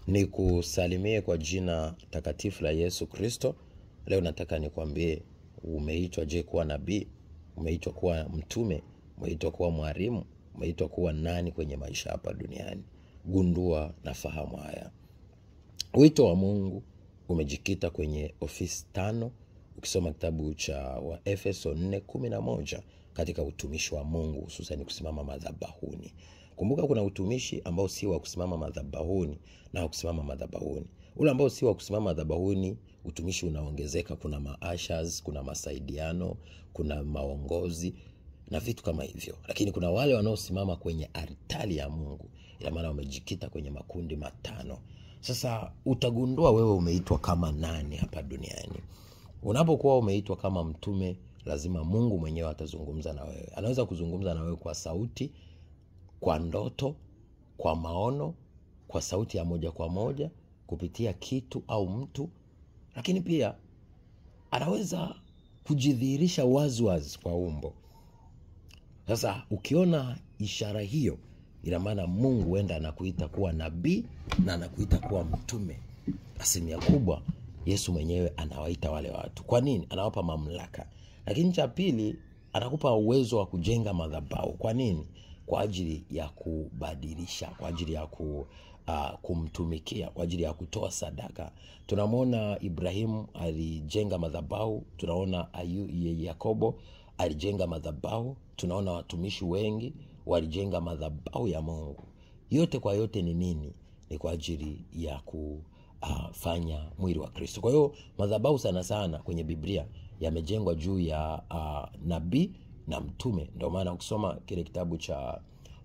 Ni kusalimie kwa jina takatifu la Yesu Kristo. Leo nataka nikwambie, umeitwa je kuwa nabii? Umeitwa kuwa mtume? Umeitwa kuwa mwalimu? Umeitwa kuwa nani kwenye maisha hapa duniani? Gundua na fahamu haya. Wito wa Mungu umejikita kwenye ofisi 5. Ukisoma kitabu cha Waefeso 4:11 katika utumishi wa Mungu, hususan kusimama madhabahuni. Kumbuka kuna utumishi ambao si wa kusimama madhabahuni na kusimama madhabahuni. Ule ambao si wa kusimama madhabahuni, utumishi unaongezeka, kuna maashers, kuna masaidiano, kuna maongozi na vitu kama hivyo. Lakini kuna wale wanaosimama kwenye altari ya Mungu, ila maana wamejikita kwenye makundi 5. Sasa utagundua wewe umeitwa kama nani hapa duniani. Unapokuwa umeitwa kama mtume, lazima Mungu mwenyewe atazungumza na wewe. Anaweza kuzungumza na wewe kwa sauti, kwa ndoto, kwa maono, kwa sauti ya moja kwa moja, kupitia kitu au mtu. Lakini pia anaweza kujidhihirisha wazi kwa umbo. Sasa ukiona ishara hiyo, ina maana Mungu huenda anakuita kuwa nabii na anakuita kuwa mtume. Asilimia kubwa Yesu mwenyewe anawaita wale watu. Kwa nini? Anawapa mamlaka. Lakini cha pili, anakupa uwezo wa kujenga madhabahu. Kwa nini? Kwa ajili ya kubadilisha, kwa ajili ya kumtumikia, kwa ajili ya kutoa sadaka. Tunamwona Ibrahimu alijenga madhabahu, tunaona Yakobo alijenga madhabahu, tunaona watumishi wengi walijenga madhabahu ya Mungu. Yote kwa yote ni nini? Ni kwa ajili ya kufanya mwili wa Kristo. Kwa hiyo madhabahu sana sana kwenye Biblia yamejengwa juu ya nabii na mtume. Ndio maana ukisoma kile kitabu cha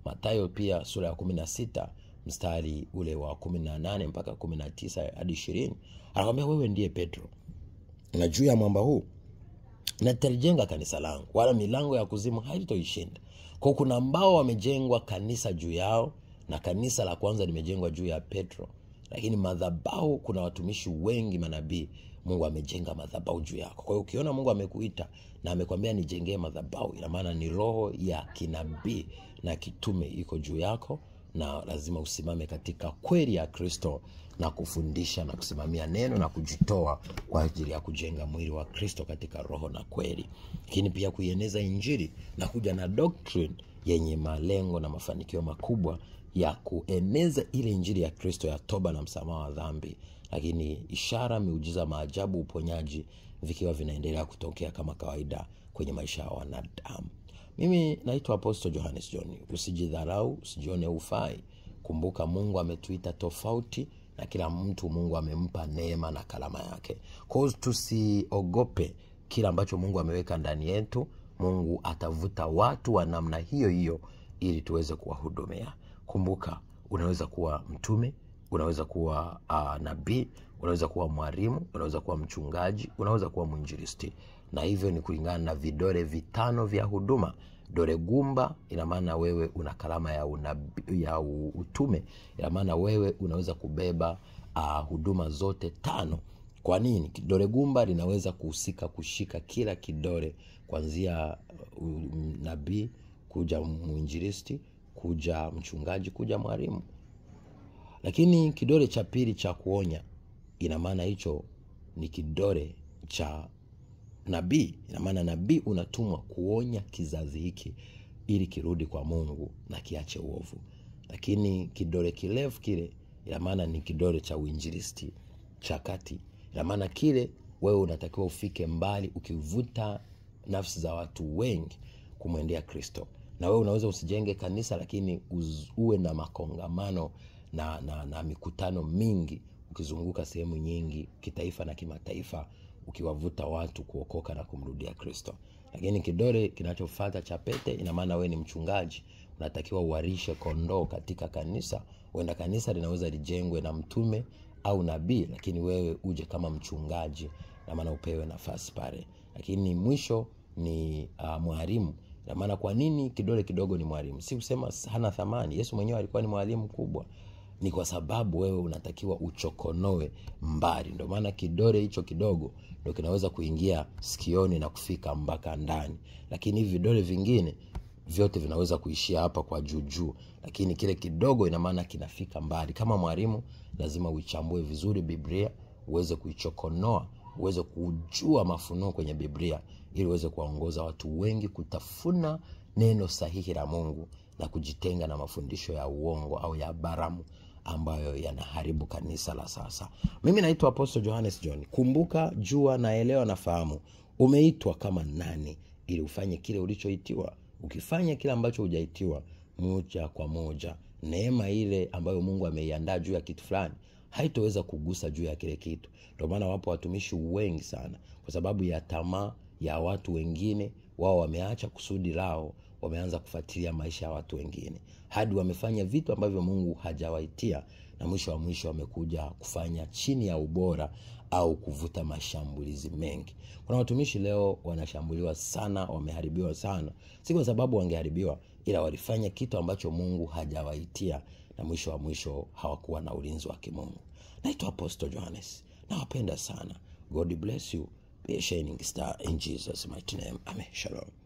Mathayo pia sura ya 16 mstari ule wa 18 mpaka 19 hadi 20, anakuambia wewe ndiye Petro, na juu ya mwamba huu nitalijenga kanisa langu, wala milango ya kuzimu haitoishinda. Kwa kuna ambao wamejengwa kanisa juu yao, na kanisa la kwanza limejengwa juu ya Petro. Lakini madhabahu, kuna watumishi wengi manabii, Mungu amejenga madhabahu juu yako. Kwa hiyo ukiona Mungu amekuita na amekwambia nijengee madhabahu, ina maana ni roho ya kinabii na kitume iko juu yako, na lazima usimame katika kweli ya Kristo na kufundisha na kusimamia neno na kujitoa kwa ajili ya kujenga mwili wa Kristo katika roho na kweli. Lakini pia kuieneza injili na kuja na doctrine yenye malengo na mafanikio makubwa ya kueneza ile injili ya Kristo ya toba na msamaha wa dhambi. Lakini ishara, miujiza, maajabu, uponyaji vikiwa vinaendelea kutokea kama kawaida kwenye maisha ya wanadamu. Mimi naitwa Apostle Johannes John. Usijidharau, usijione ufai. Kumbuka Mungu ametuita tofauti, na kila mtu Mungu amempa neema na kalama yake. Kwa hiyo tusiogope kila ambacho Mungu ameweka ndani yetu. Mungu atavuta watu wa namna hiyo hiyo ili tuweze kuwahudumia. Kumbuka, unaweza kuwa mtume, unaweza kuwa nabii, unaweza kuwa mwalimu, unaweza kuwa mchungaji, unaweza kuwa mwinjilisti. Na hivyo ni kulingana na vidole 5 vya huduma. Dole gumba ina maana wewe una kalama ya utume. Ina maana wewe unaweza kubeba huduma zote 5. Kwa nini? Dole gumba linaweza kuhusika kushika kila kidole, kuanzia nabii, kuja mwinjilisti, kuja mchungaji, kuja mwalimu. Lakini kidole cha pili cha kuonya, ina maana hicho ni kidole cha nabii. Ina maana nabii unatumwa kuonya kizazi hiki ili kirudi kwa Mungu na kiache uovu. Lakini kidole kirefu kile, ina maana ni kidole cha uinjilisti cha kati. Ina maana kile wewe unatakiwa ufike mbali, ukivuta nafsi za watu wengi kumwendea Kristo. Na wewe unaweza usijenge kanisa, lakini uwe na makongamano na mikutano mingi, ukizunguka sehemu nyingi kitaifa na kimataifa, ukiwavuta watu kuokoka na kumrudia Kristo. Lakini kidole kinachofuata cha pete, ina maana wewe ni mchungaji, unatakiwa uwarishe kondoo katika kanisa. Wenda kanisa linaweza lijengwe na mtume au nabii, lakini wewe uje kama mchungaji, na maana upewe nafasi pale. Lakini mwisho ni mwalimu. Na maana kwa nini kidole kidogo ni mwalimu? Si kusema hana thamani. Yesu mwenyewe alikuwa ni mwalimu mkubwa. Ni kwa sababu wewe unatakiwa uchokonoe mbali. Ndio maana kidole hicho kidogo ndio kinaweza kuingia sikioni na kufika mpaka ndani. Lakini hivi vidole vingine vyote vinaweza kuishia hapa kwa juu, lakini kile kidogo ina maana kinafika mbali. Kama mwalimu lazima uichambue vizuri Biblia, uweze kuichokonoa, uweze kujua mafunuo kwenye Biblia, ili uweze kuwaongoza watu wengi kutafuna neno sahihi la Mungu na kujitenga na mafundisho ya uongo au ya baramu ambayo yanaharibu kanisa la sasa. Mimi naitwa Apostle Johannes John. Kumbuka, jua, naelewa na fahamu umeitwa kama nani ili ufanye kile ulichoitiwa. Ukifanya kile ambacho hujaitiwa, moja kwa moja neema ile ambayo Mungu ameiandaa juu ya kitu fulani haitoweza kugusa juu ya kile kitu. Ndio maana wapo watumishi wengi sana, kwa sababu ya tamaa ya watu wengine, wao wameacha kusudi lao, wameanza kufuatilia maisha ya watu wengine, hadi wamefanya vitu ambavyo Mungu hajawaitia, na mwisho wa mwisho wamekuja kufanya chini ya ubora au kuvuta mashambulizi mengi. Kuna watumishi leo wanashambuliwa sana, wameharibiwa sana, si kwa sababu wangeharibiwa, ila walifanya kitu ambacho Mungu hajawaitia, na mwisho wa mwisho hawakuwa na ulinzi wa kimungu. Naitwa Apostle Johannes. Nawapenda sana. God bless you. Be a shining star in Jesus' mighty name. Amen. Shalom.